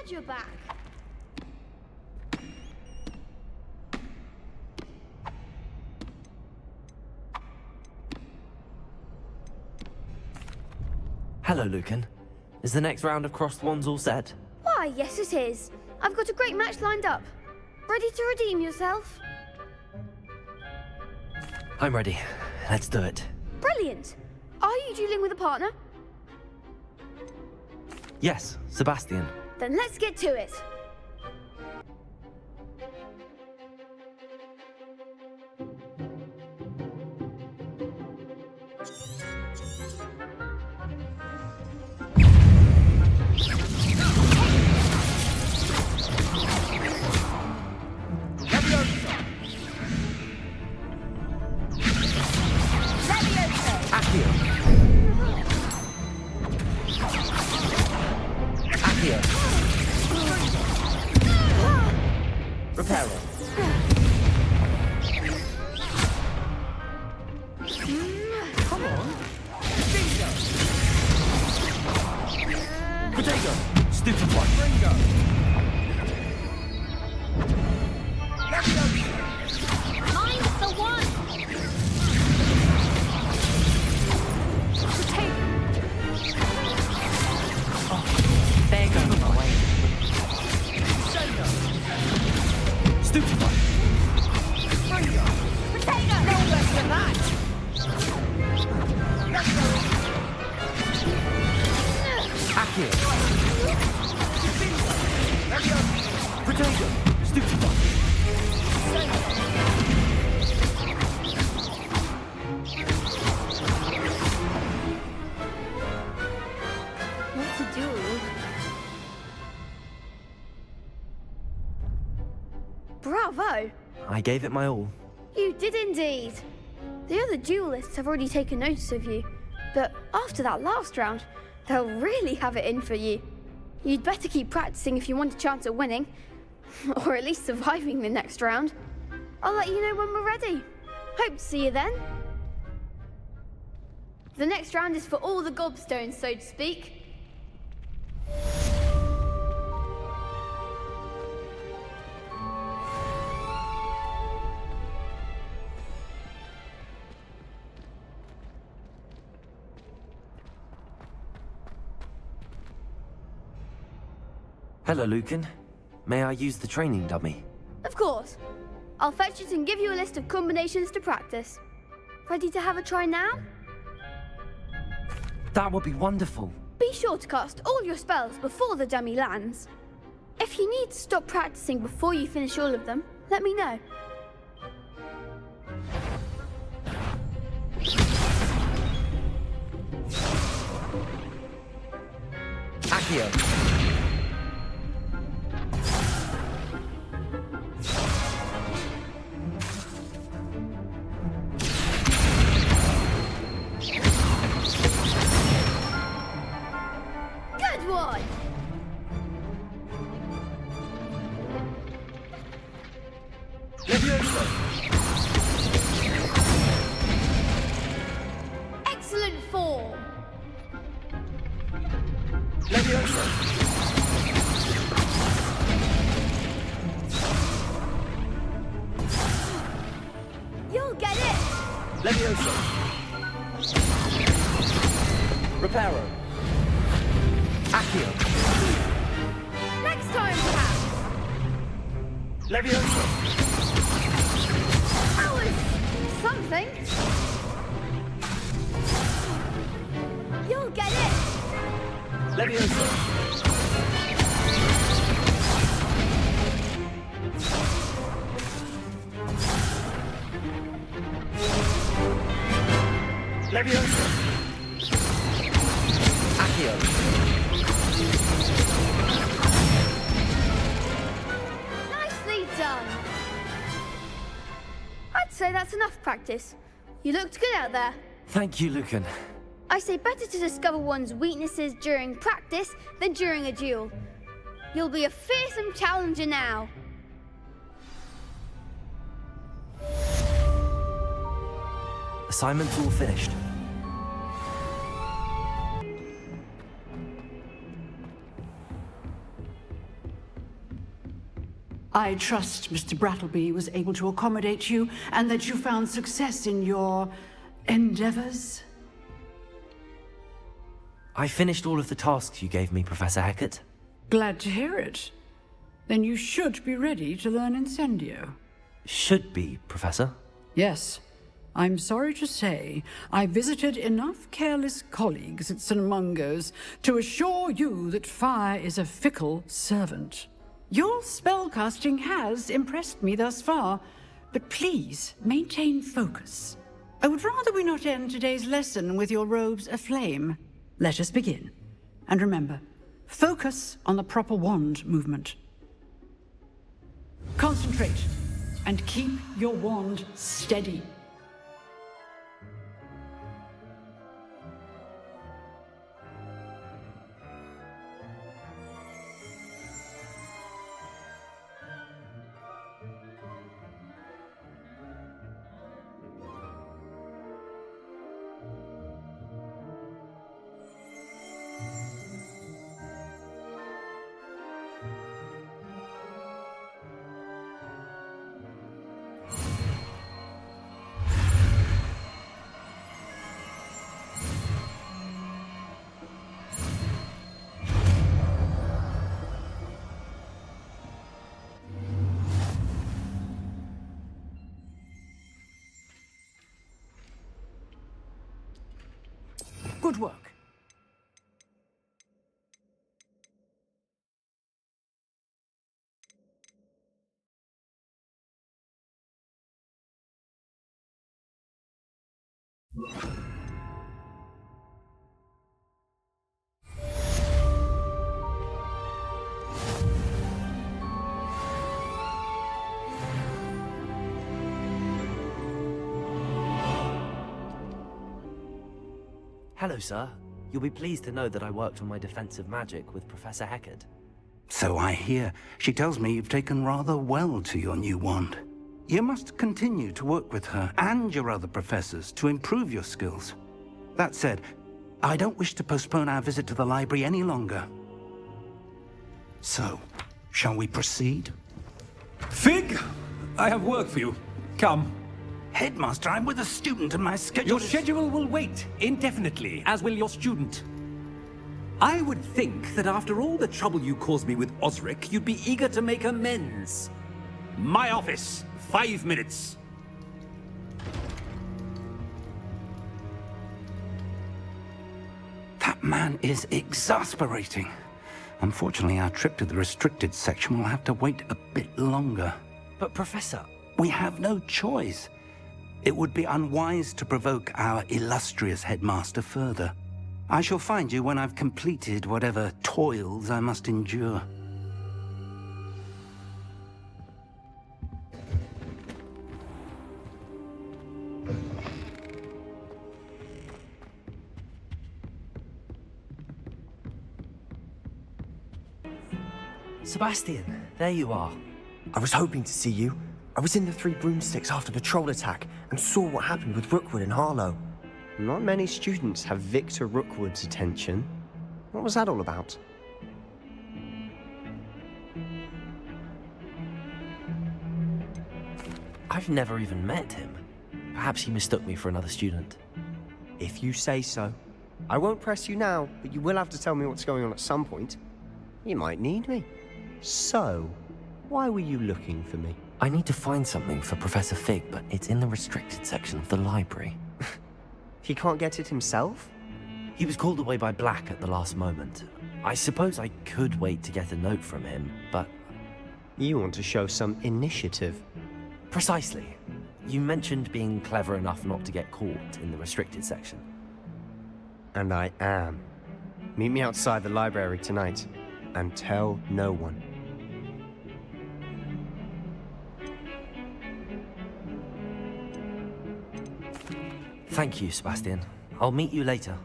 Glad you're back. Hello, Lucan. Is the next round of Crossed Wands all set? Why, yes it is. I've got a great match lined up. Ready to redeem yourself? I'm ready. Let's do it. Brilliant. Are you dueling with a partner? Yes, Sebastian. Then let's get to it. Bravo! I gave it my all. You did indeed. The other duelists have already taken notice of you, but after that last round, they'll really have it in for you. You'd better keep practicing if you want a chance at winning, or at least surviving the next round. I'll let you know when we're ready. Hope to see you then. The next round is for all the gobstones, so to speak. Hello, Lucan. May I use the training dummy? Of course. I'll fetch it and give you a list of combinations to practice. Ready to have a try now? That would be wonderful. Be sure to cast all your spells before the dummy lands. If you need to stop practicing before you finish all of them, let me know. Accio. Good one! Excellent form! You'll get it! Levioso. Reparo. Accio. Next time, perhaps! Levioso. That was something. You'll get it! Levioso. Levioso. Accio. Nicely done! I'd say that's enough practice. You looked good out there. Thank you, Lucan. I say better to discover one's weaknesses during practice than during a duel. You'll be a fearsome challenger now. Assignment's all finished. I trust Mr. Brattleby was able to accommodate you and that you found success in your endeavors. I finished all of the tasks you gave me, Professor Hecat. Glad to hear it. Then you should be ready to learn Incendio. Should be, Professor. Yes. I'm sorry to say, I visited enough careless colleagues at St. Mungo's to assure you that fire is a fickle servant. Your spellcasting has impressed me thus far, but please maintain focus. I would rather we not end today's lesson with your robes aflame. Let us begin. And remember, focus on the proper wand movement. Concentrate, and keep your wand steady. Good work. Hello, sir. You'll be pleased to know that I worked on my defensive magic with Professor Hecat. So I hear. She tells me you've taken rather well to your new wand. You must continue to work with her and your other professors to improve your skills. That said, I don't wish to postpone our visit to the library any longer. So, shall we proceed? Fig, I have work for you. Come. Headmaster, I'm with a student and my schedule Your schedule will wait indefinitely, as will your student. I would think that after all the trouble you caused me with Osric, you'd be eager to make amends. My office, 5 minutes. That man is exasperating. Unfortunately, our trip to the restricted section will have to wait a bit longer. But, Professor... We have no choice. It would be unwise to provoke our illustrious headmaster further. I shall find you when I've completed whatever toils I must endure. Sebastian, there you are. I was hoping to see you. I was in the Three Broomsticks after the troll attack and saw what happened with Rookwood and Harlow. Not many students have Victor Rookwood's attention. What was that all about? I've never even met him. Perhaps he mistook me for another student. If you say so. I won't press you now, but you will have to tell me what's going on at some point. You might need me. So, why were you looking for me? I need to find something for Professor Fig, but it's in the restricted section of the library. He can't get it himself? He was called away by Black at the last moment. I suppose I could wait to get a note from him, but... You want to show some initiative. Precisely. You mentioned being clever enough not to get caught in the restricted section. And I am. Meet me outside the library tonight, and tell no one. Thank you, Sebastian. I'll meet you later.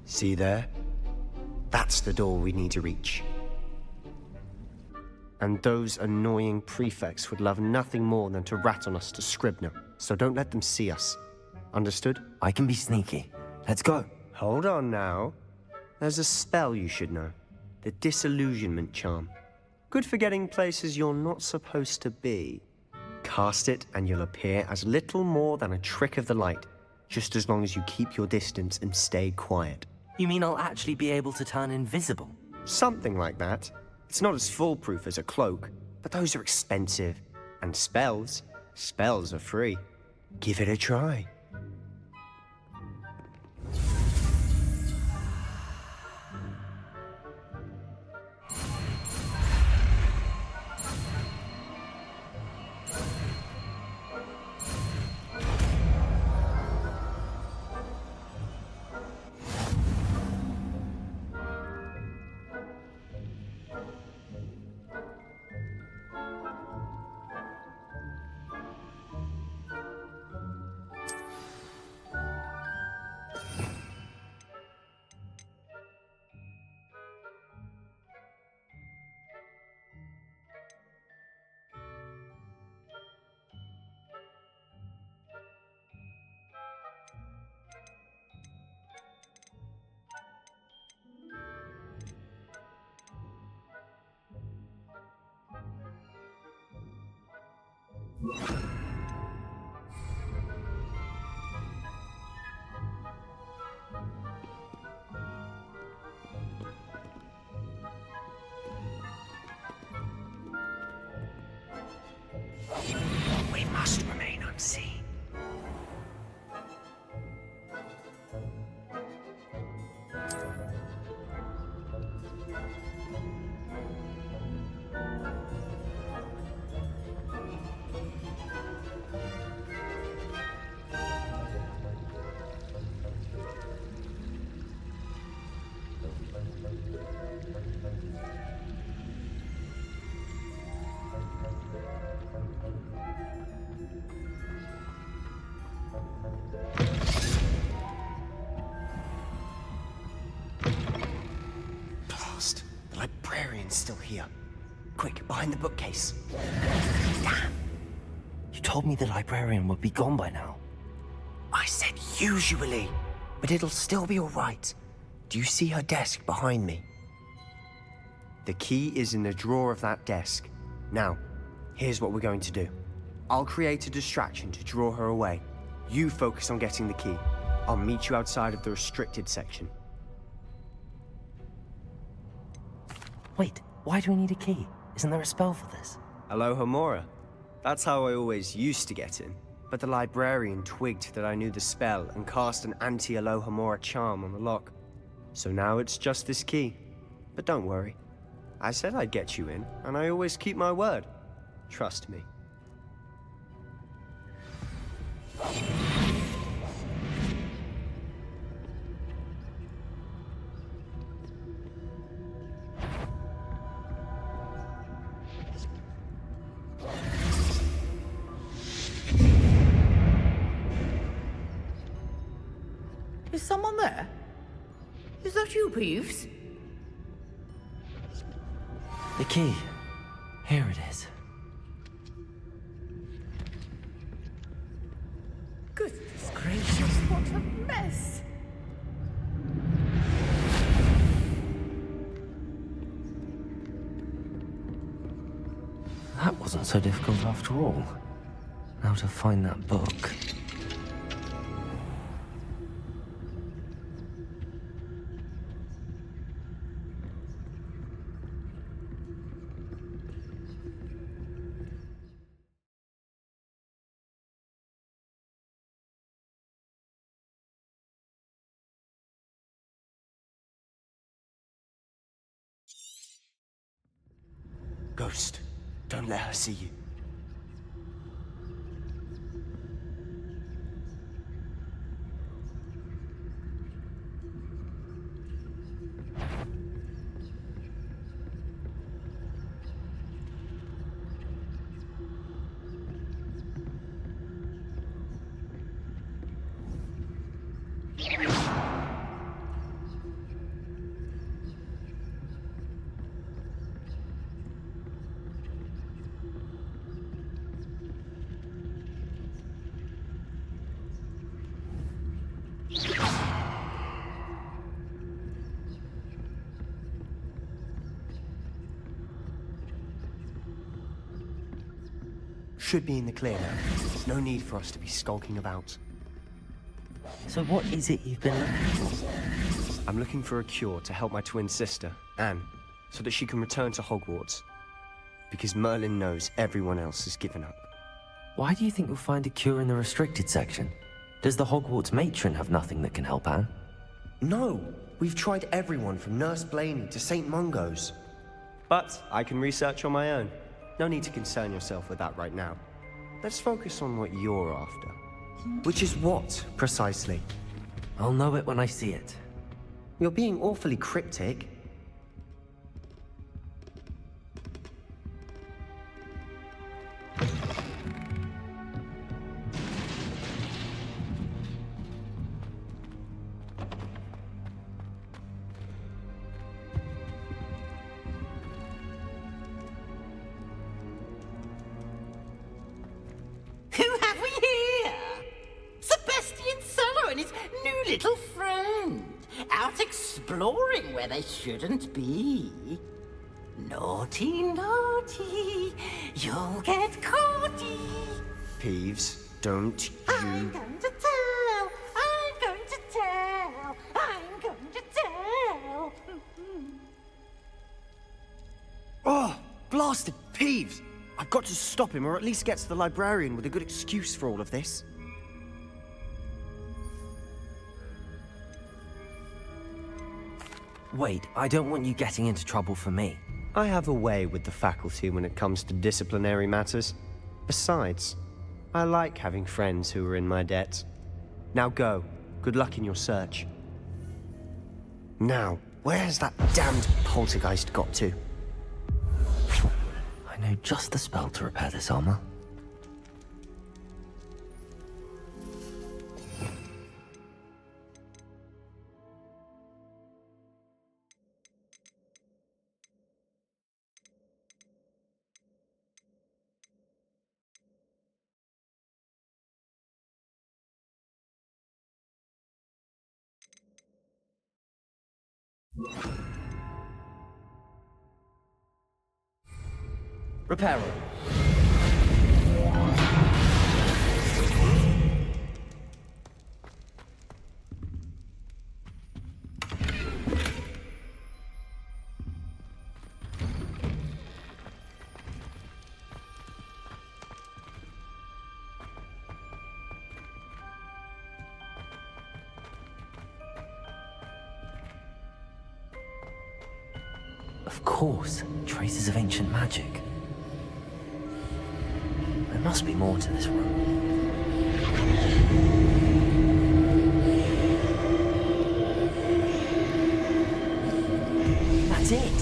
See there? That's the door we need to reach. And those annoying prefects would love nothing more than to rat on us to Scribner, so don't let them see us. Understood? I can be sneaky. Let's go. Hold on now. There's a spell you should know. The Disillusionment Charm. Good for getting places you're not supposed to be. Cast it and you'll appear as little more than a trick of the light, just as long as you keep your distance and stay quiet. You mean I'll actually be able to turn invisible? Something like that. It's not as foolproof as a cloak, but those are expensive. And spells are free. Give it a try. We must remain unseen. The librarian's still here. Quick, behind the bookcase. Damn! You told me the librarian would be gone by now. I said usually, but it'll still be all right. Do you see her desk behind me? The key is in the drawer of that desk. Now, here's what we're going to do. I'll create a distraction to draw her away. You focus on getting the key. I'll meet you outside of the restricted section. Wait, why do we need a key? Isn't there a spell for this? Alohomora. That's how I always used to get in. But the librarian twigged that I knew the spell and cast an anti-Alohomora charm on the lock. So now it's just this key. But don't worry. I said I'd get you in, and I always keep my word. Trust me. Is someone there? Is that you, Peeves? The key. Here it is. Goodness gracious, what a mess! That wasn't so difficult after all. Now to find that book. Ghost, don't let her see you. Should be in the clear now. No need for us to be skulking about. So what is it you've been looking for? I'm looking for a cure to help my twin sister, Anne, so that she can return to Hogwarts. Because Merlin knows everyone else has given up. Why do you think you'll find a cure in the restricted section? Does the Hogwarts matron have nothing that can help Anne? No! We've tried everyone from Nurse Blaney to St. Mungo's. But I can research on my own. No need to concern yourself with that right now. Let's focus on what you're after. Which is what, precisely? I'll know it when I see it. You're being awfully cryptic. Who have we here? Sebastian Suller and his new little friend. Out exploring where they shouldn't be. Naughty, naughty. You'll get caughty. Peeves, don't I'm you... going to tell. I'm going to tell. I'm going to tell. Oh, blasted Peeves! I've got to stop him, or at least get to the librarian with a good excuse for all of this. Wait, I don't want you getting into trouble for me. I have a way with the faculty when it comes to disciplinary matters. Besides, I like having friends who are in my debt. Now go. Good luck in your search. Now, where has that damned poltergeist got to? I know just the spell to repair this armor. Repairer. Of course, traces of ancient magic. There must be more to this room. That's it!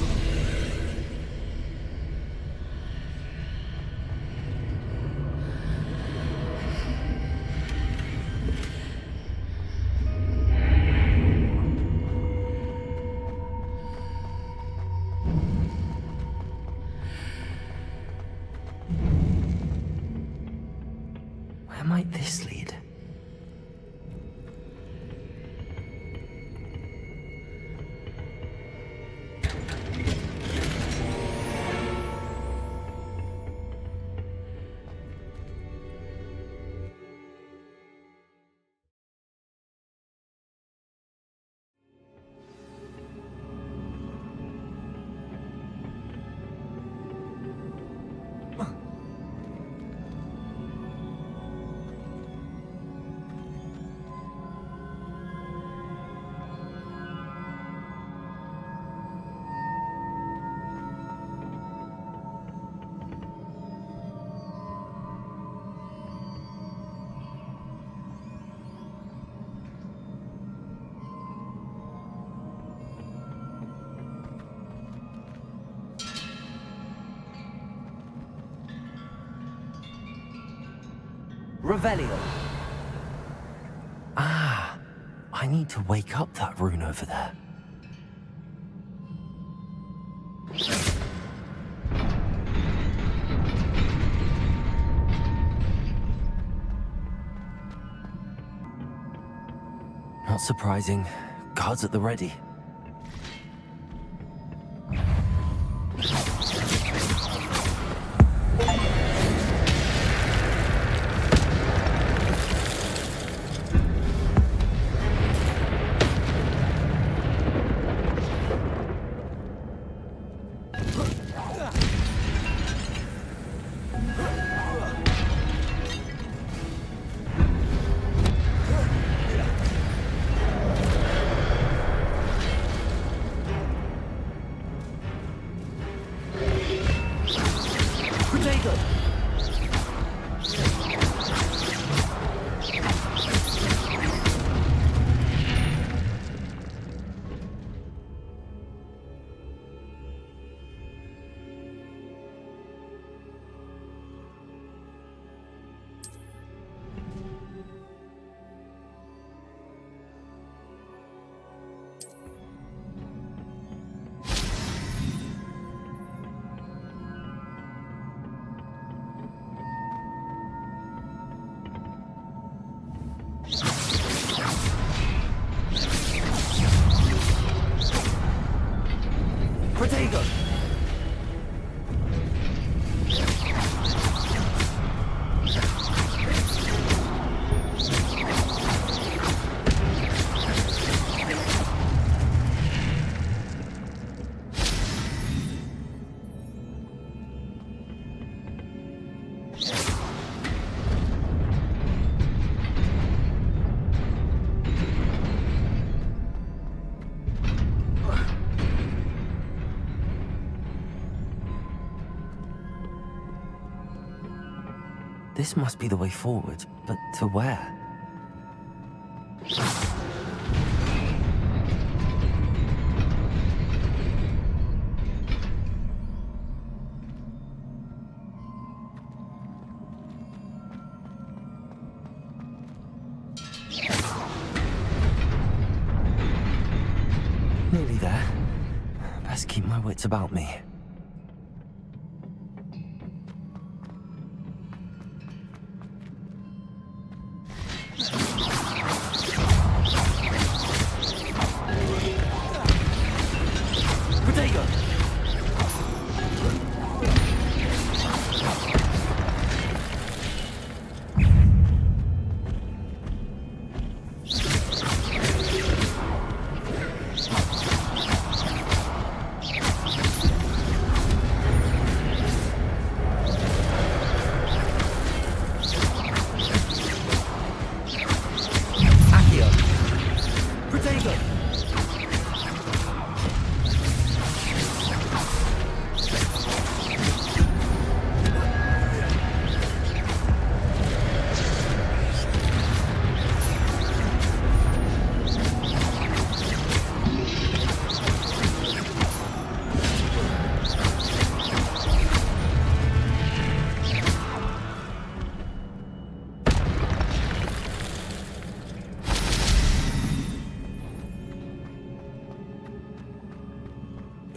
Where might this lead? Revelio. Ah, I need to wake up that rune over there. Not surprising. Guards at the ready. Protego! This must be the way forward, but to where? Nearly there. Best keep my wits about me.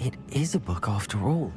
It is a book after all.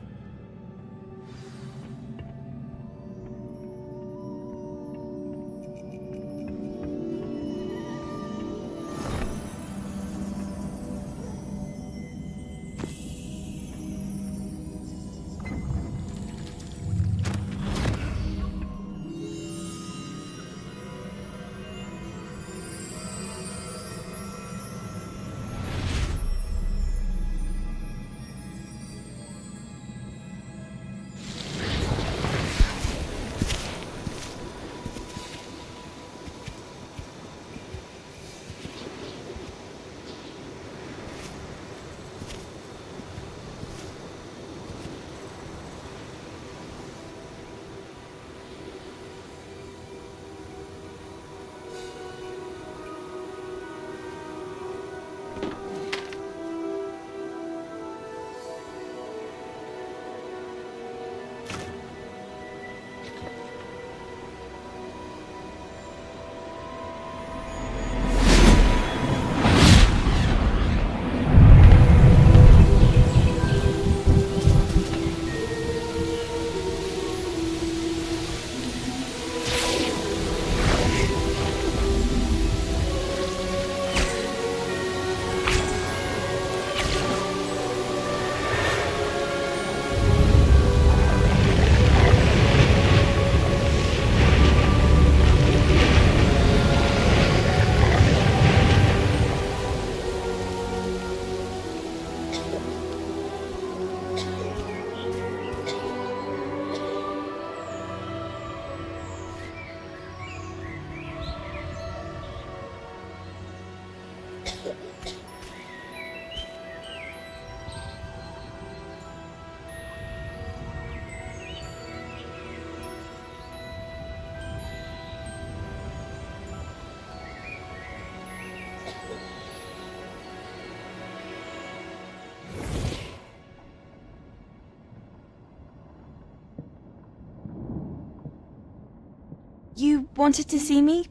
You wanted to see me?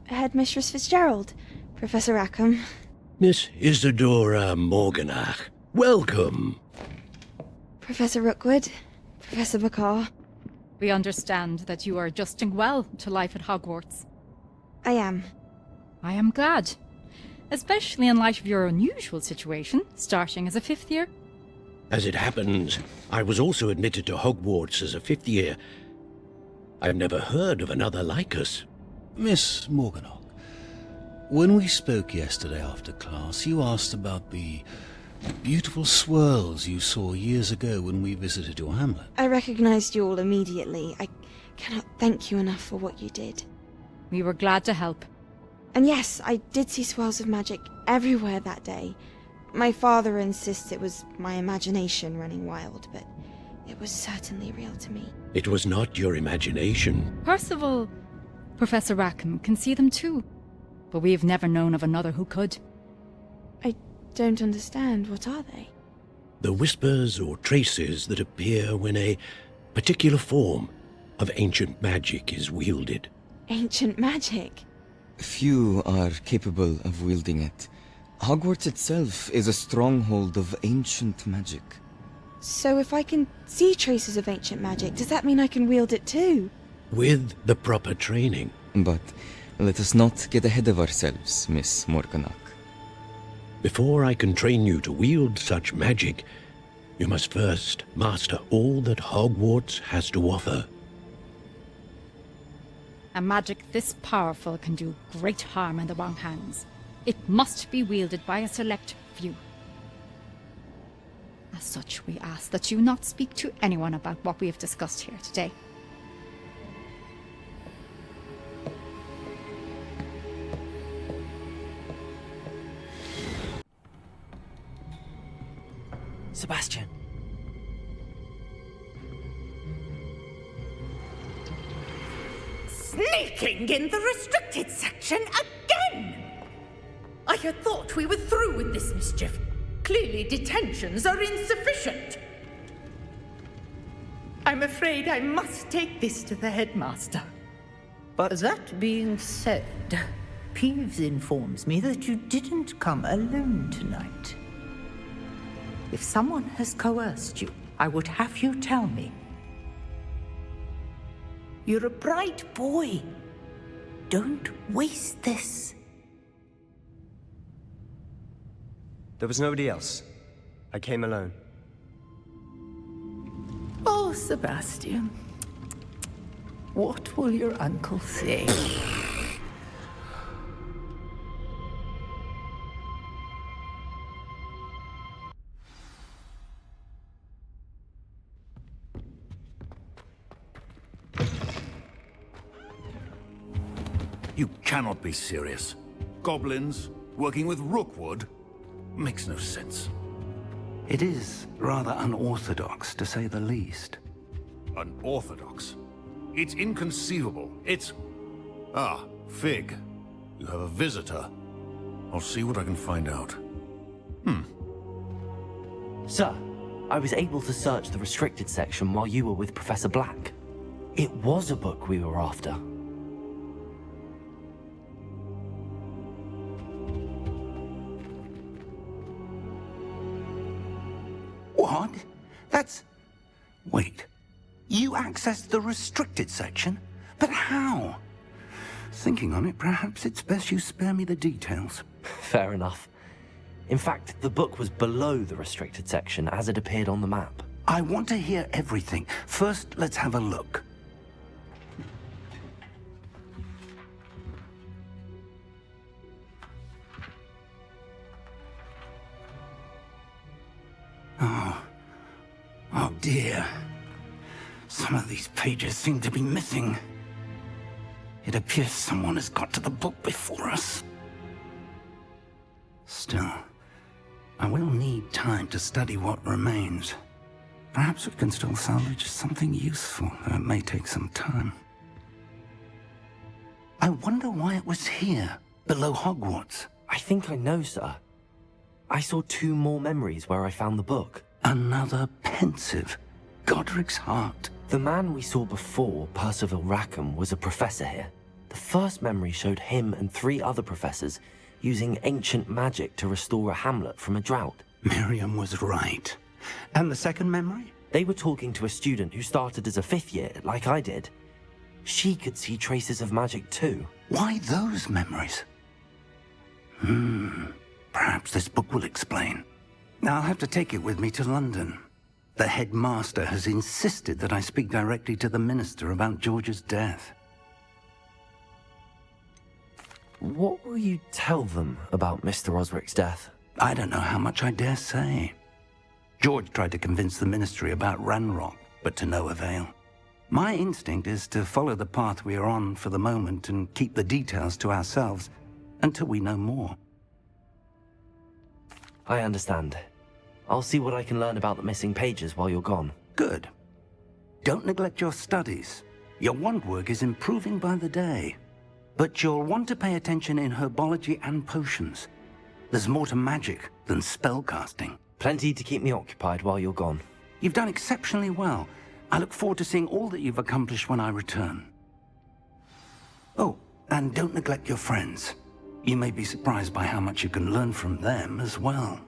Headmistress Fitzgerald, Professor Rackham. Miss Isadora Morganach, welcome. Professor Rookwood, Professor McCaw. We understand that you are adjusting well to life at Hogwarts. I am. I am glad. Especially in light of your unusual situation, starting as a 5th year. As it happens, I was also admitted to Hogwarts as a 5th year. I've never heard of another like us. Miss Morganach, when we spoke yesterday after class, you asked about the beautiful swirls you saw years ago when we visited your hamlet. I recognized you all immediately. I cannot thank you enough for what you did. We were glad to help. And yes, I did see swirls of magic everywhere that day. My father insists it was my imagination running wild, but it was certainly real to me. It was not your imagination. Percival, Professor Rackham can see them too. But we've never known of another who could. I don't understand. What are they? The whispers or traces that appear when a particular form of ancient magic is wielded. Ancient magic? Few are capable of wielding it. Hogwarts itself is a stronghold of ancient magic. So if I can see traces of ancient magic, does that mean I can wield it too? With the proper training. But let us not get ahead of ourselves, Miss Morganach. Before I can train you to wield such magic, you must first master all that Hogwarts has to offer. A magic this powerful can do great harm in the wrong hands. It must be wielded by a select few. As such, we ask that you not speak to anyone about what we have discussed here today. Sebastian. Sneaking in the restricted section again! I had thought we were through with this mischief. Clearly detentions are insufficient. I'm afraid I must take this to the headmaster. But that being said, Peeves informs me that you didn't come alone tonight. If someone has coerced you, I would have you tell me. You're a bright boy. Don't waste this. there was nobody else. I came alone. Oh, Sebastian. What will your uncle say? You cannot be serious. Goblins, working with Rookwood? Makes no sense. It is rather unorthodox, to say the least. Unorthodox? It's inconceivable. It's... Ah, Fig. You have a visitor. I'll see what I can find out. Sir, I was able to search the restricted section while you were with Professor Black. It was a book we were after. What? That's... Wait. You accessed the restricted section? But how? Thinking on it, perhaps it's best you spare me the details. Fair enough. In fact, the book was below the restricted section as it appeared on the map. I want to hear everything. First, let's have a look. Oh dear. Some of these pages seem to be missing. It appears someone has got to the book before us. Still, I will need time to study what remains. Perhaps we can still salvage something useful, though it may take some time. I wonder why it was here, below Hogwarts. I think I know, sir. I saw 2 more memories where I found the book. Another pensive. Godric's heart. The man we saw before, Percival Rackham, was a professor here. The first memory showed him and 3 other professors using ancient magic to restore a hamlet from a drought. Miriam was right. And the second memory? They were talking to a student who started as a 5th year, like I did. She could see traces of magic too. Why those memories? Perhaps this book will explain. Now I'll have to take it with me to London. The headmaster has insisted that I speak directly to the minister about George's death. What will you tell them about Mr. Osric's death? I don't know how much I dare say. George tried to convince the ministry about Ranrock, but to no avail. My instinct is to follow the path we are on for the moment and keep the details to ourselves until we know more. I understand. I'll see what I can learn about the missing pages while you're gone. Good. Don't neglect your studies. Your wand work is improving by the day. But you'll want to pay attention in herbology and potions. There's more to magic than spellcasting. Plenty to keep me occupied while you're gone. You've done exceptionally well. I look forward to seeing all that you've accomplished when I return. Oh, and don't neglect your friends. You may be surprised by how much you can learn from them as well.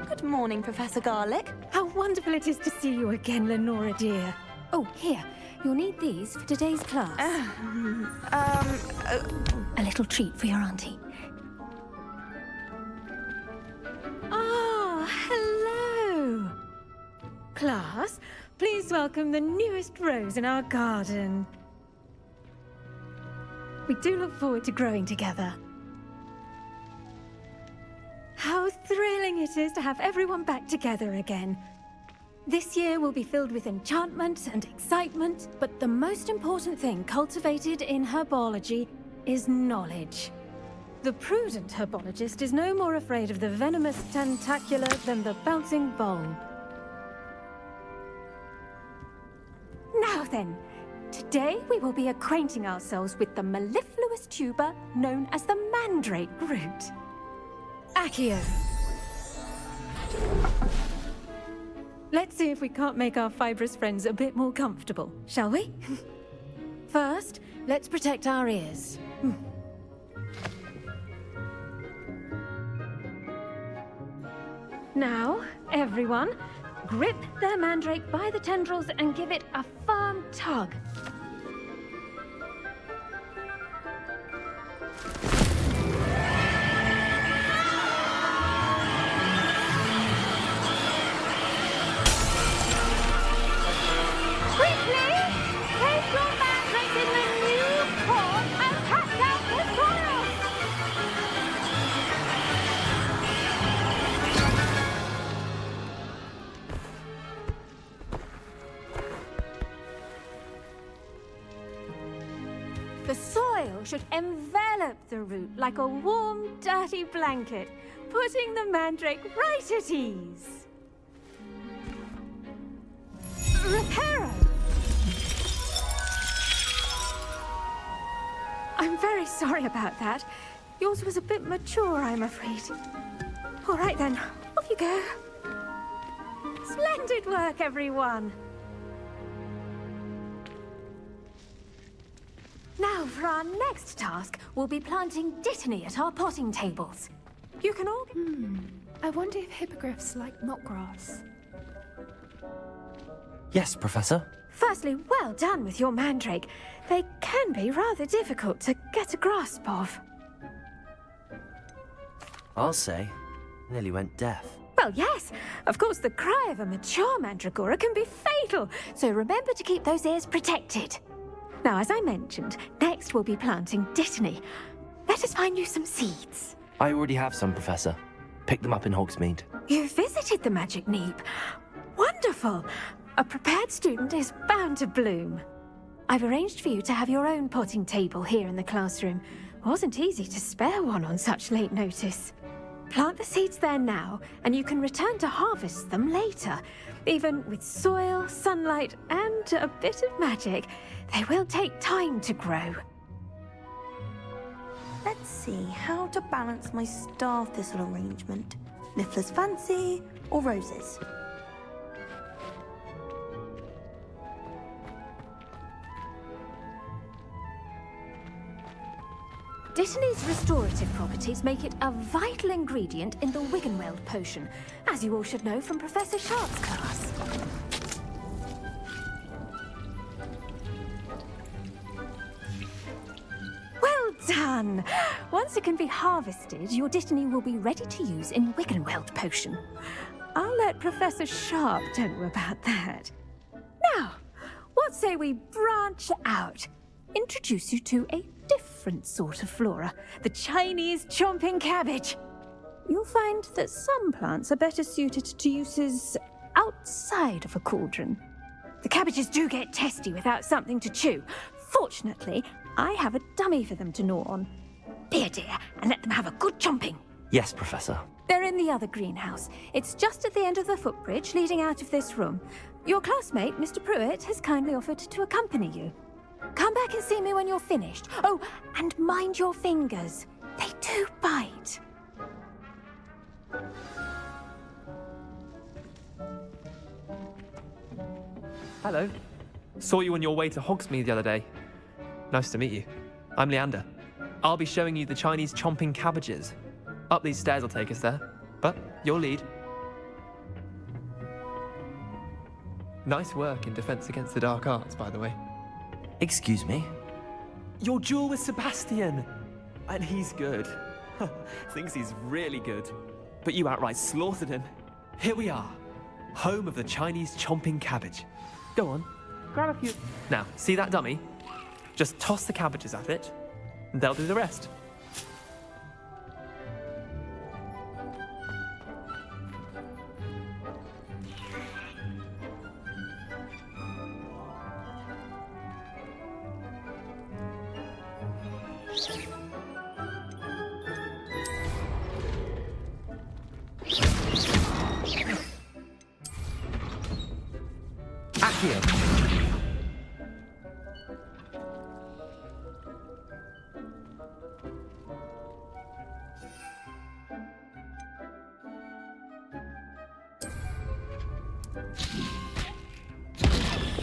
Good morning, Professor Garlick. How wonderful it is to see you again, Lenora dear. Oh, here. You'll need these for today's class. A little treat for your auntie. Ah, hello. Class, please welcome the newest rose in our garden. We do look forward to growing together. How thrilling it is to have everyone back together again. This year will be filled with enchantment and excitement, but the most important thing cultivated in herbology is knowledge. The prudent herbologist is no more afraid of the venomous tentacula than the bouncing bulb. Now then, today we will be acquainting ourselves with the mellifluous tuber known as the mandrake root. Accio. Let's see if we can't make our fibrous friends a bit more comfortable, shall we? First, let's protect our ears. Now, everyone, grip their mandrake by the tendrils and give it a firm tug. The soil should envelop the root like a warm, dirty blanket, putting the mandrake right at ease. Reparo! I'm very sorry about that. Yours was a bit mature, I'm afraid. All right then, off you go. Splendid work, everyone. Now, for our next task, we'll be planting dittany at our potting tables. You can all... I wonder if hippogriffs like knotgrass. Yes, Professor. Firstly, well done with your mandrake. They can be rather difficult to get a grasp of. I'll say, nearly went deaf. Well, yes. Of course, the cry of a mature mandragora can be fatal, so remember to keep those ears protected. Now, as I mentioned, next we'll be planting dittany. Let us find you some seeds. I already have some, Professor. picked them up in Hogsmeade. You visited the Magic Neep. Wonderful! A prepared student is bound to bloom. I've arranged for you to have your own potting table here in the classroom. Wasn't easy to spare one on such late notice. Plant the seeds there now, and you can return to harvest them later. Even with soil, sunlight, and a bit of magic, they will take time to grow. Let's see how to balance my star thistle arrangement. Niffler's fancy or roses? Dittany's restorative properties make it a vital ingredient in the Wiggenweld potion, as you all should know from Professor Sharp's class. Well done! Once it can be harvested, your Dittany will be ready to use in Wiggenweld potion. I'll let Professor Sharp tell you about that. Now, what say we branch out? Introduce you to a different sort of flora, the Chinese chomping cabbage. You'll find that some plants are better suited to uses outside of a cauldron. The cabbages do get testy without something to chew. Fortunately, I have a dummy for them to gnaw on. Be a dear and let them have a good chomping. Yes, Professor. They're in the other greenhouse. It's just at the end of the footbridge leading out of this room. Your classmate, Mr. Pruitt, has kindly offered to accompany you. Come back and see me when you're finished. Oh, and mind your fingers. They do bite. Hello. Saw you on your way to Hogsmeade the other day. Nice to meet you. I'm Leander. I'll be showing you the Chinese chomping cabbages. Up these stairs will take us there, but you'll lead. Nice work in Defense Against the Dark Arts, by the way. Excuse me? Your duel with Sebastian! And he's good. Thinks he's really good. But you outright slaughtered him. Here we are. Home of the Chinese chomping cabbage. Go on, grab a few. Now, see that dummy? Just toss the cabbages at it, and they'll do the rest.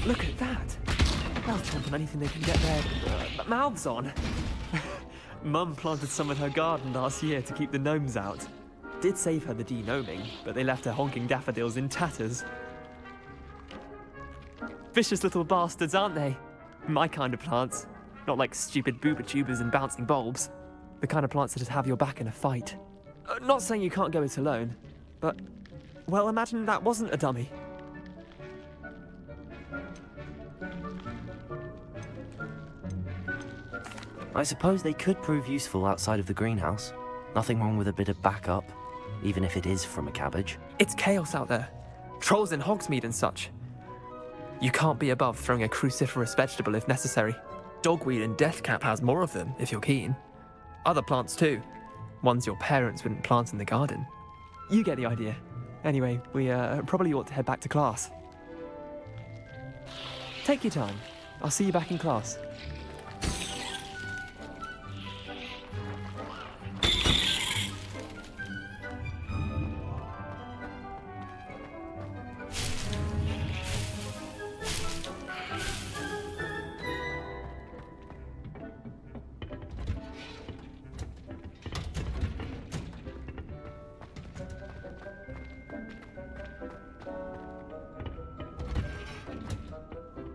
Look at that! They'll chomp on anything they can get their mouths on. Mum planted some in her garden last year to keep the gnomes out. Did save her the de-gnoming, but they left her honking daffodils in tatters. Vicious little bastards, aren't they? My kind of plants. Not like stupid booba tubers and bouncing bulbs. The kind of plants that just have your back in a fight. Not saying you can't go it alone, but... well, imagine that wasn't a dummy. I suppose they could prove useful outside of the greenhouse. Nothing wrong with a bit of backup, even if it is from a cabbage. It's chaos out there. Trolls in Hogsmeade and such. You can't be above throwing a cruciferous vegetable if necessary. Dogweed and deathcap has more of them, if you're keen. Other plants too. Ones your parents wouldn't plant in the garden. You get the idea. Anyway, we probably ought to head back to class. Take your time. I'll see you back in class.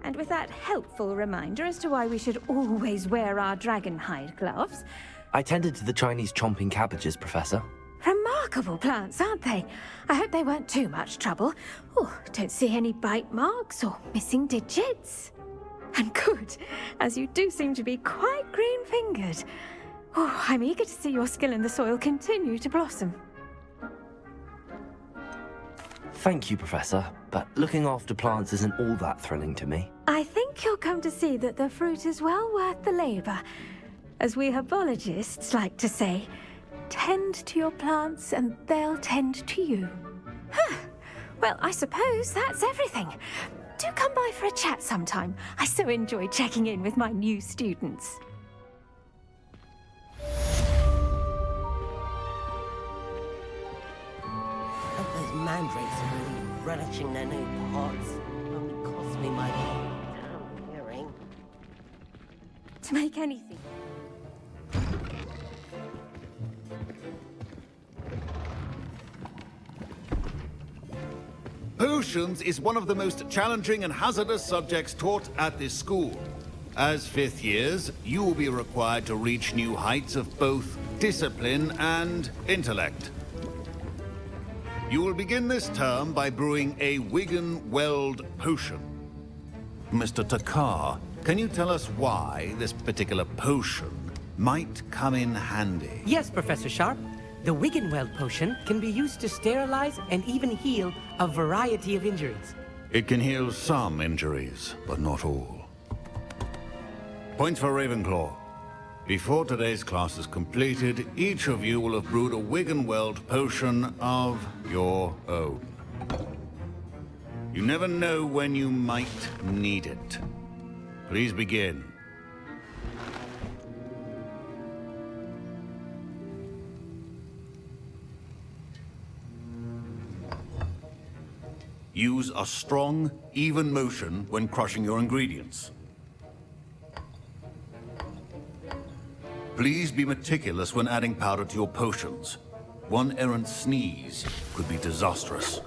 And with that helpful reminder as to why we should always wear our dragon hide gloves. I tended to the Chinese chomping cabbages, Professor. Remarkable plants, aren't they? I hope they weren't too much trouble. Oh, don't see any bite marks or missing digits. And good, as you do seem to be quite green-fingered. Oh, I'm eager to see your skill in the soil continue to blossom. Thank you, Professor, but looking after plants isn't all that thrilling to me. I think you'll come to see that the fruit is well worth the labor. As we herbologists like to say, tend to your plants and they'll tend to you. Huh. Well, I suppose that's everything. Do come by for a chat sometime. I so enjoy checking in with my new students. Those mandrakes are really relishing their new pots. Only cost me my damn hearing. To make anything. Potions is one of the most challenging and hazardous subjects taught at this school. As fifth years, you will be required to reach new heights of both discipline and intellect. You will begin this term by brewing a Wigan Weld potion. Mr. Takar, can you tell us why this particular potion might come in handy? Yes, Professor Sharp. The Wiggenweld potion can be used to sterilize and even heal a variety of injuries. It can heal some injuries, but not all. Points for Ravenclaw. Before today's class is completed, each of you will have brewed a Wiggenweld potion of your own. You never know when you might need it. Please begin. Use a strong, even motion when crushing your ingredients. Please be meticulous when adding powder to your potions. One errant sneeze could be disastrous.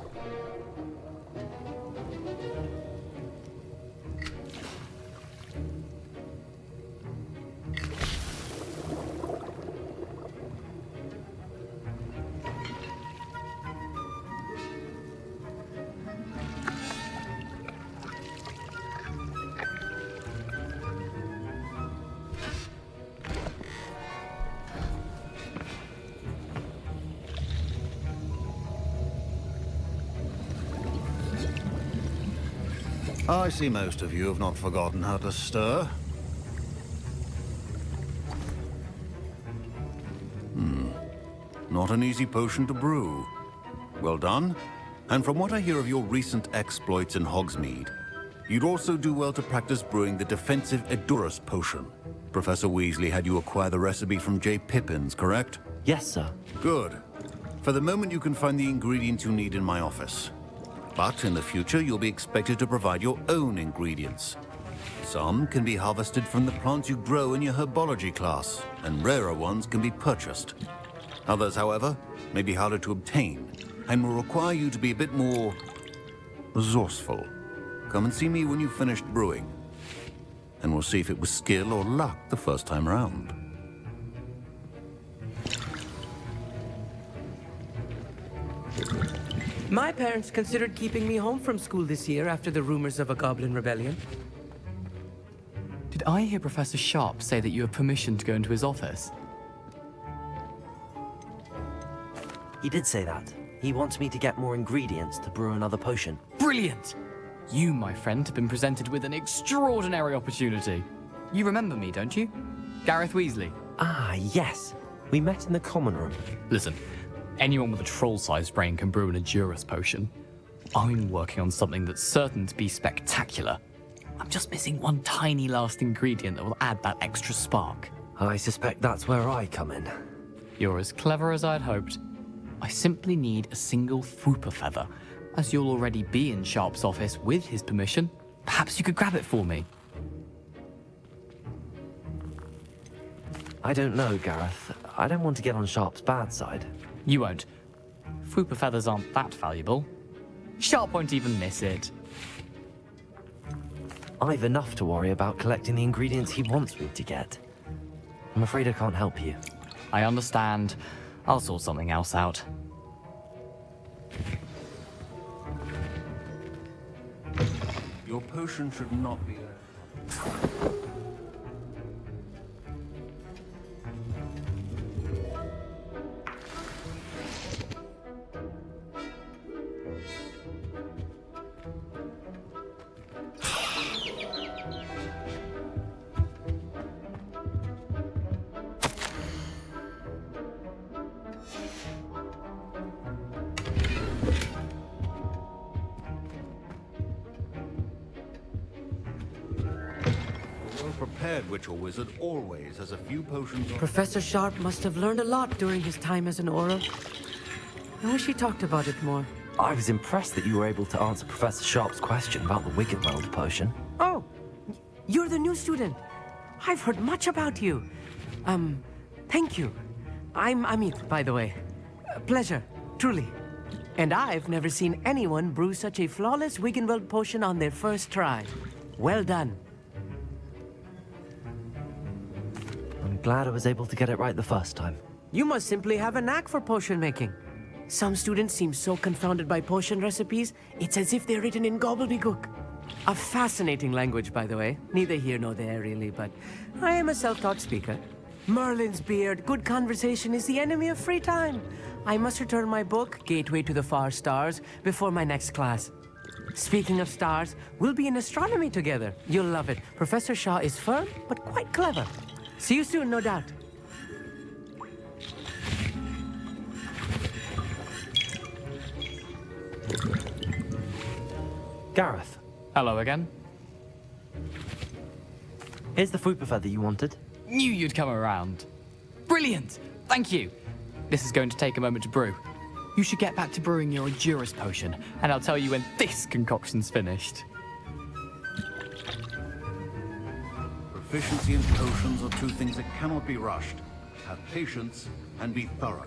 I see most of you have not forgotten how to stir. Not an easy potion to brew. Well done. And from what I hear of your recent exploits in Hogsmeade, you'd also do well to practice brewing the defensive Edurus potion. Professor Weasley had you acquire the recipe from J. Pippins, correct? Yes, sir. Good. For the moment, you can find the ingredients you need in my office. But in the future, you'll be expected to provide your own ingredients. Some can be harvested from the plants you grow in your herbology class, and rarer ones can be purchased. Others, however, may be harder to obtain, and will require you to be a bit more resourceful. Come and see me when you've finished brewing, and we'll see if it was skill or luck the first time around. My parents considered keeping me home from school this year after the rumors of a goblin rebellion. Did I hear Professor Sharp say that you have permission to go into his office? He did say that. He wants me to get more ingredients to brew another potion. Brilliant! You, my friend, have been presented with an extraordinary opportunity. You remember me, don't you? Gareth Weasley. Ah, yes. We met in the common room. Listen, anyone with a troll-sized brain can brew an Edurus potion. I'm working on something that's certain to be spectacular. I'm just missing one tiny last ingredient that will add that extra spark. I suspect that's where I come in. You're as clever as I'd hoped. I simply need a single Fwooper feather. As you'll already be in Sharp's office with his permission, perhaps you could grab it for me. I don't know, Gareth. I don't want to get on Sharp's bad side. You won't. Fwooper feathers aren't that valuable. Sharp won't even miss it. I've enough to worry about collecting the ingredients he wants me to get. I'm afraid I can't help you. I understand. I'll sort something else out. Your potion should not be head witch or wizard always has a few potions on... Professor Sharp must have learned a lot during his time as an Auror. I wish he talked about it more. I was impressed that you were able to answer Professor Sharp's question about the Wiggenweld potion. Oh, you're the new student. I've heard much about you. Thank you. I'm Amit, by the way. Pleasure, truly. And I've never seen anyone brew such a flawless Wiggenweld potion on their first try. Well done. I'm glad I was able to get it right the first time. You must simply have a knack for potion making. Some students seem so confounded by potion recipes, it's as if they're written in gobbledygook. A fascinating language, by the way. Neither here nor there, really, but I am a self-taught speaker. Merlin's beard, good conversation is the enemy of free time. I must return my book, Gateway to the Far Stars, before my next class. Speaking of stars, we'll be in astronomy together. You'll love it. Professor Shaw is firm, but quite clever. See you soon, no doubt. Gareth. Hello again. Here's the fruit feather you wanted. Knew you'd come around. Brilliant! Thank you. This is going to take a moment to brew. You should get back to brewing your Endurance potion, and I'll tell you when this concoction's finished. Proficiency in potions are two things that cannot be rushed. Have patience and be thorough.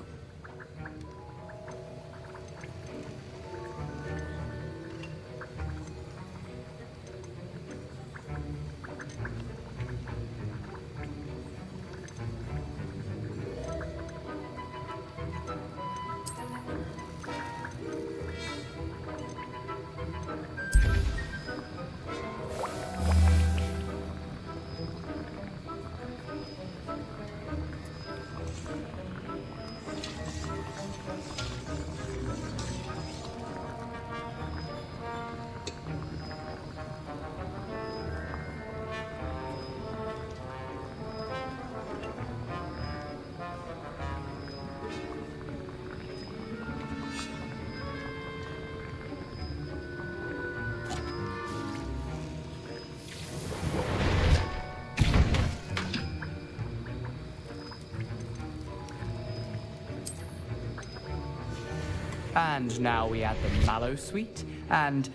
And now we add the mallow sweet, and...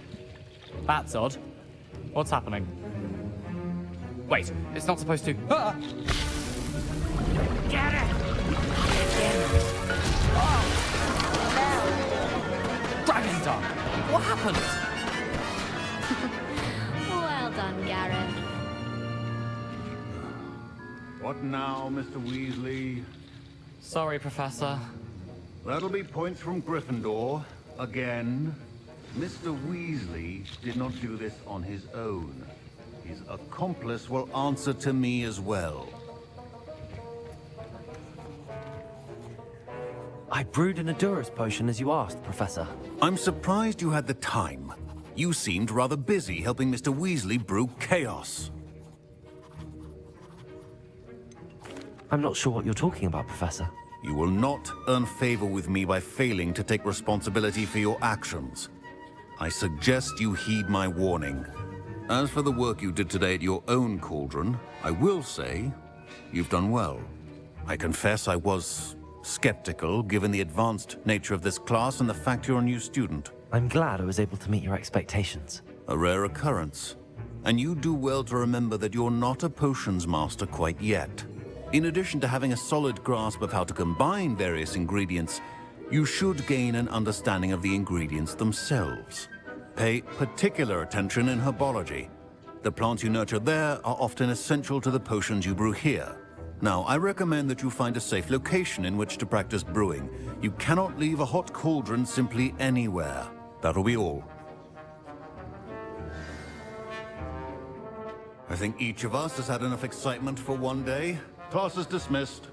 That's odd. What's happening? Wait, it's not supposed to... Ah! Get it! Dragon's Dog! What happened? Well done, Gareth. What now, Mr. Weasley? Sorry, Professor. That'll be points from Gryffindor. Again. Mr. Weasley did not do this on his own. His accomplice will answer to me as well. I brewed an Endurance potion as you asked, Professor. I'm surprised you had the time. You seemed rather busy helping Mr. Weasley brew chaos. I'm not sure what you're talking about, Professor. You will not earn favor with me by failing to take responsibility for your actions. I suggest you heed my warning. As for the work you did today at your own cauldron, I will say you've done well. I confess I was skeptical, given the advanced nature of this class and the fact you're a new student. I'm glad I was able to meet your expectations. A rare occurrence. And you do well to remember that you're not a potions master quite yet. In addition to having a solid grasp of how to combine various ingredients, you should gain an understanding of the ingredients themselves. Pay particular attention in herbology. The plants you nurture there are often essential to the potions you brew here. Now, I recommend that you find a safe location in which to practice brewing. You cannot leave a hot cauldron simply anywhere. That'll be all. I think each of us has had enough excitement for one day. Class is dismissed.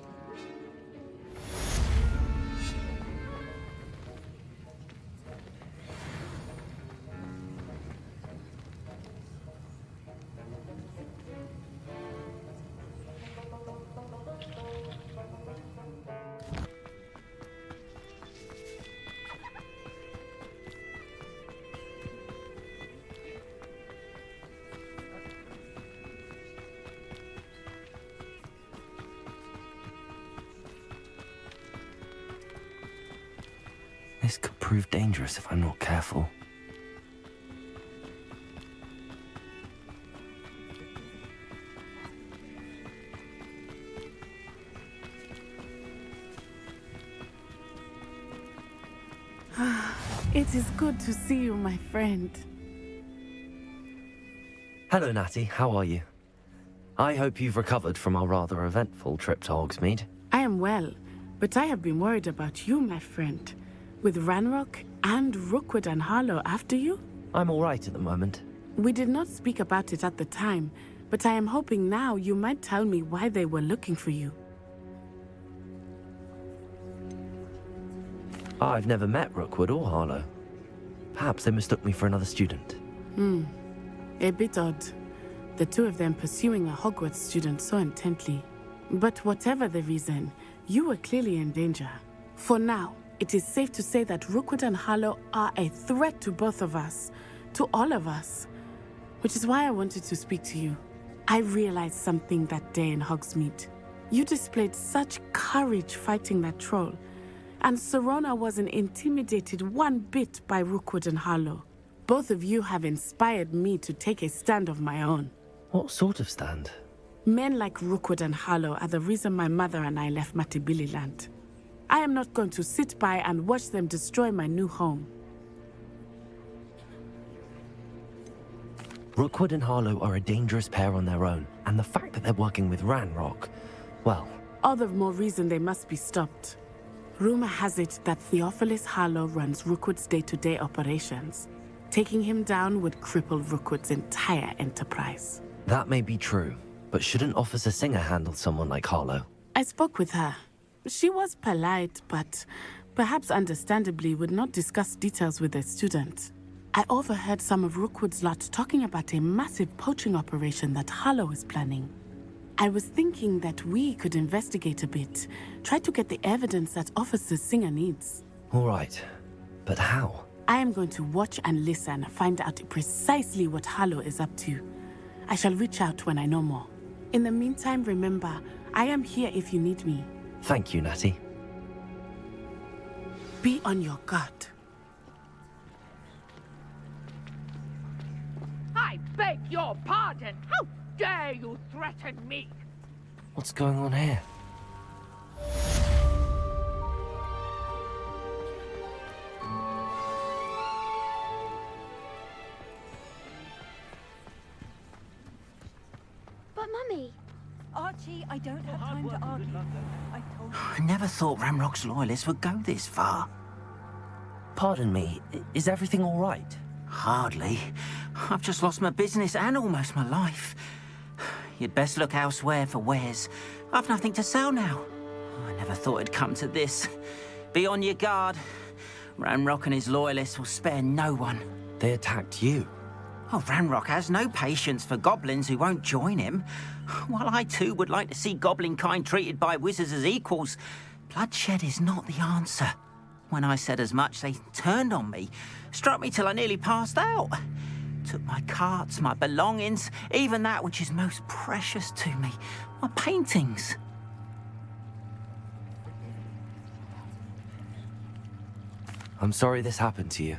This could prove dangerous if I'm not careful. It is good to see you, my friend. Hello, Natty. How are you? I hope you've recovered from our rather eventful trip to Hogsmeade. I am well, but I have been worried about you, my friend. With Ranrock and Rookwood and Harlow after you? I'm all right at the moment. We did not speak about it at the time, but I am hoping now you might tell me why they were looking for you. I've never met Rookwood or Harlow. Perhaps they mistook me for another student. A bit odd. The two of them pursuing a Hogwarts student so intently. But whatever the reason, you were clearly in danger. For now, it is safe to say that Rookwood and Harlow are a threat to both of us, to all of us. Which is why I wanted to speak to you. I realized something that day in Hogsmeade. You displayed such courage fighting that troll, and Serona wasn't intimidated one bit by Rookwood and Harlow. Both of you have inspired me to take a stand of my own. What sort of stand? Men like Rookwood and Harlow are the reason my mother and I left Matibili-land. I am not going to sit by and watch them destroy my new home. Rookwood and Harlow are a dangerous pair on their own, and the fact that they're working with Ranrock, well... All the more reason they must be stopped. Rumor has it that Theophilus Harlow runs Rookwood's day-to-day operations. Taking him down would cripple Rookwood's entire enterprise. That may be true, but shouldn't Officer Singer handle someone like Harlow? I spoke with her. She was polite, but perhaps understandably would not discuss details with a student. I overheard some of Rookwood's lot talking about a massive poaching operation that Harlow is planning. I was thinking that we could investigate a bit, try to get the evidence that Officer Singer needs. All right, but how? I am going to watch and listen, find out precisely what Harlow is up to. I shall reach out when I know more. In the meantime, remember, I am here if you need me. Thank you, Natty. Be on your guard. I beg your pardon! How dare you threaten me? What's going on here? But Mummy... Archie, I don't have time to argue. I told you. I never thought Ranrock's loyalists would go this far. Pardon me, is everything all right? Hardly. I've just lost my business and almost my life. You'd best look elsewhere for wares. I've nothing to sell now. I never thought it'd come to this. Be on your guard. Ranrock and his loyalists will spare no one. They attacked you? Oh, Ranrock has no patience for goblins who won't join him. While I too would like to see goblin kind treated by wizards as equals, bloodshed is not the answer. When I said as much, they turned on me, struck me till I nearly passed out. Took my carts, my belongings, even that which is most precious to me, my paintings. I'm sorry this happened to you.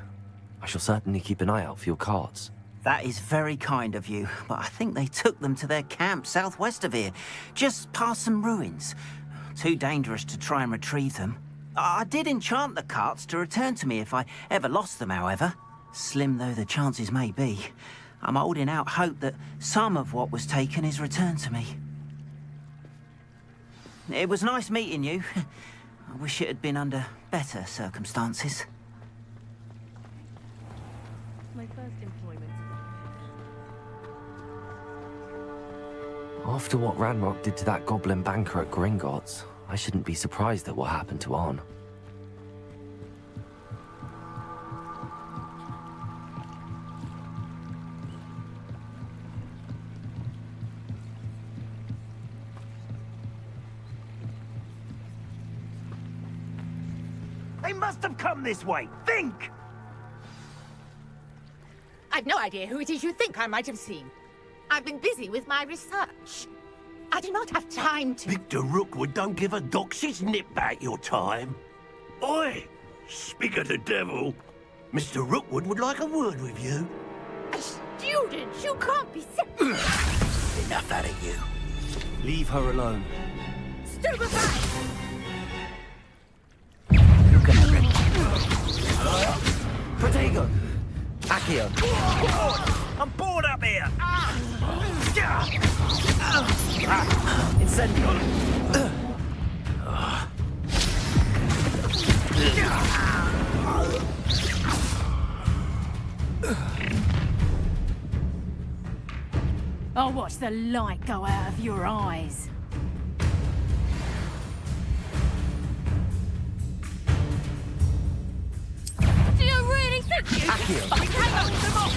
I shall certainly keep an eye out for your carts. That is very kind of you, but I think they took them to their camp southwest of here, just past some ruins. Too dangerous to try and retrieve them. I did enchant the carts to return to me if I ever lost them, however. Slim though the chances may be, I'm holding out hope that some of what was taken is returned to me. It was nice meeting you. I wish it had been under better circumstances. My first employment. After what Ranrock did to that goblin banker at Gringotts, I shouldn't be surprised at what happened to Arn. They must have come this way. Think! I've no idea who it is you think I might have seen. I've been busy with my research. I do not have time to... Victor Rookwood don't give a doxy's nip back your time. Oi! Speak of the devil. Mr. Rookwood would like a word with you. A student? You can't be Enough out of you. Leave her alone. Stupefy! Protego! Accio! I'm bored up here! Incendio! I'll watch the light go out of your eyes. Do you really think you Accio. can hang on to them all?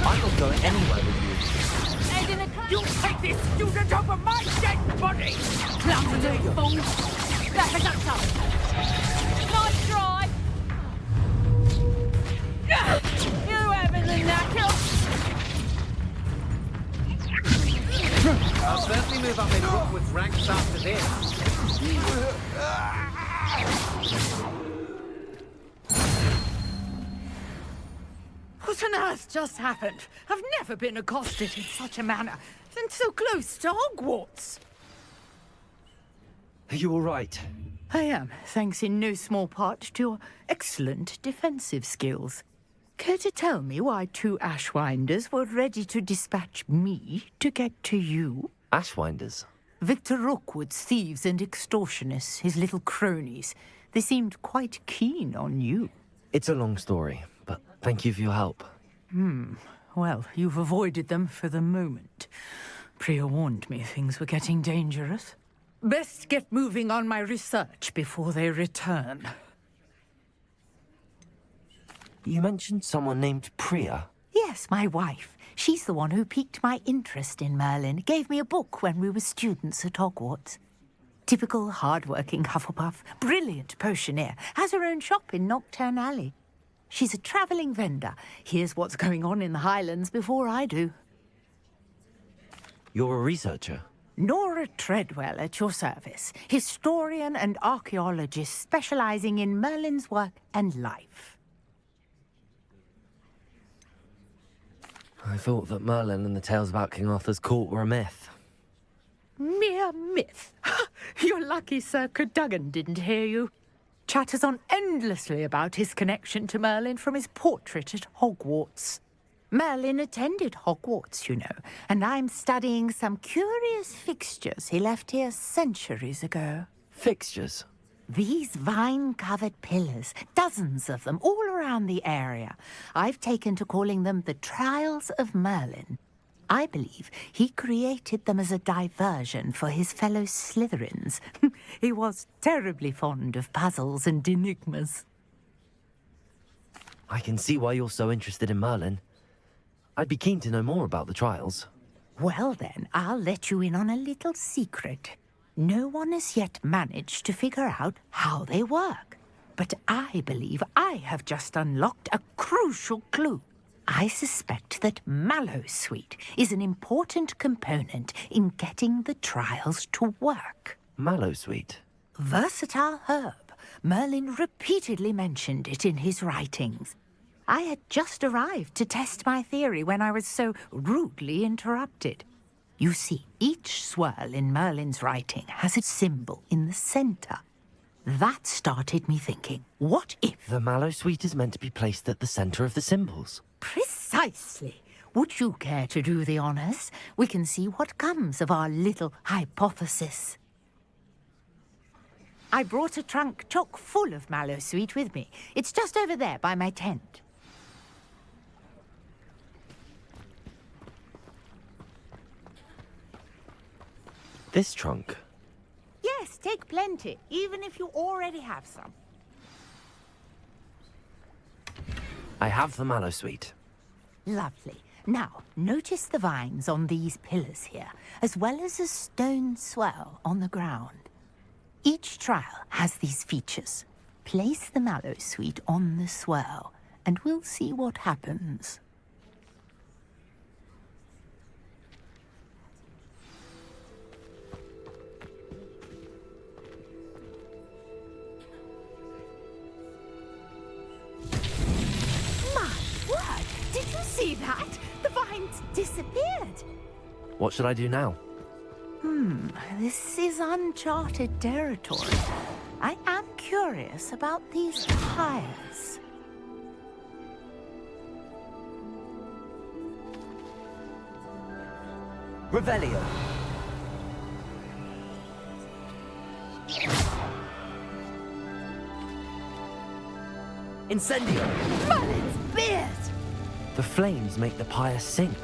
I'm not going anywhere with And in a you'll take this student over my dead body! Clumsy fool! Back us up some! Nice try! You having the knacker? I'll certainly move up in Rookwood's ranks after this. What on earth just happened? I've never been accosted in such a manner, and so close to Hogwarts. you. Are you all right? I am, thanks in no small part to your excellent defensive skills. Care to tell me why two Ashwinders were ready to dispatch me to get to you? Ashwinders? Victor Rookwood's thieves and extortionists, his little cronies. They seemed quite keen on you. It's a long story, but thank you for your help. Well, you've avoided them for the moment. Priya warned me things were getting dangerous. Best get moving on my research before they return. You mentioned someone named Priya. Yes, my wife. She's the one who piqued my interest in Merlin. Gave me a book when we were students at Hogwarts. Typical hard-working Hufflepuff, brilliant potioneer, has her own shop in Knockturn Alley. She's a travelling vendor. Hears what's going on in the Highlands before I do. You're a researcher? Nora Treadwell at your service. Historian and archaeologist specialising in Merlin's work and life. I thought that Merlin and the tales about King Arthur's court were a myth. Mere myth. You're lucky Sir Cadogan didn't hear you. Chatters on endlessly about his connection to Merlin from his portrait at Hogwarts. Merlin attended Hogwarts, you know, and I'm studying some curious fixtures he left here centuries ago. Fixtures? These vine-covered pillars, dozens of them, all around the area. I've taken to calling them the Trials of Merlin. I believe he created them as a diversion for his fellow Slytherins. He was terribly fond of puzzles and enigmas. I can see why you're so interested in Merlin. I'd be keen to know more about the trials. Well then, I'll let you in on a little secret. No one has yet managed to figure out how they work. But I believe I have just unlocked a crucial clue. I suspect that Mallowsweet is an important component in getting the trials to work. Mallowsweet? Versatile herb. Merlin repeatedly mentioned it in his writings. I had just arrived to test my theory when I was so rudely interrupted. You see, each swirl in Merlin's writing has a symbol in the centre. That started me thinking, what if... The Mallowsweet is meant to be placed at the centre of the symbols. Precisely. Would you care to do the honours? We can see what comes of our little hypothesis. I brought a trunk chock full of Mallowsweet with me. It's just over there by my tent. This trunk? Yes, take plenty, even if you already have some. I have the Mallowsweet. Lovely. Now, notice the vines on these pillars here, as well as a stone swell on the ground. Each trial has these features. Place the Mallowsweet on the swell, and we'll see what happens. See that? The vines disappeared. What should I do now? This is uncharted territory. I am curious about these pyres. Revelio. Incendio. Merlin's beard! The flames make the pyre sink.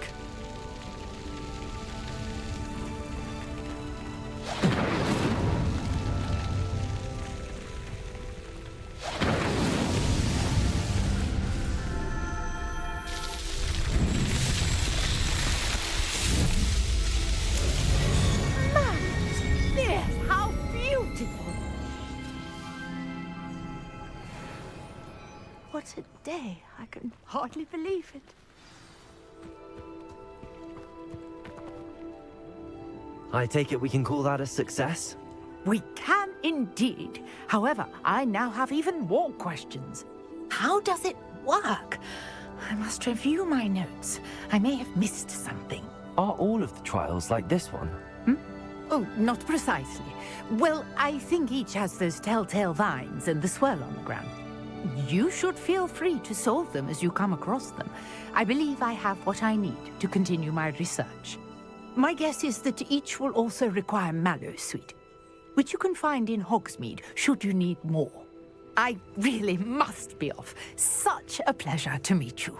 Merlin's beard! How beautiful! What a day. I can hardly believe it. I take it we can call that a success? We can indeed. However, I now have even more questions. How does it work? I must review my notes. I may have missed something. Are all of the trials like this one? Oh, not precisely. Well, I think each has those telltale vines and the swirl on the ground. You should feel free to solve them as you come across them. I believe I have what I need to continue my research. My guess is that each will also require Mallowsweet, which you can find in Hogsmeade should you need more. I really must be off. Such a pleasure to meet you.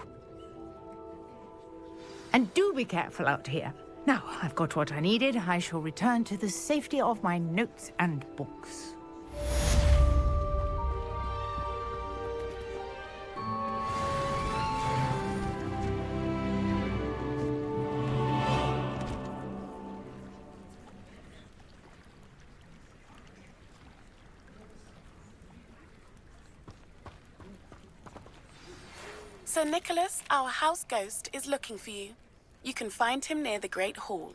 And do be careful out here. Now, I've got what I needed. I shall return to the safety of my notes and books. Sir Nicholas, our house ghost, is looking for you. You can find him near the Great Hall.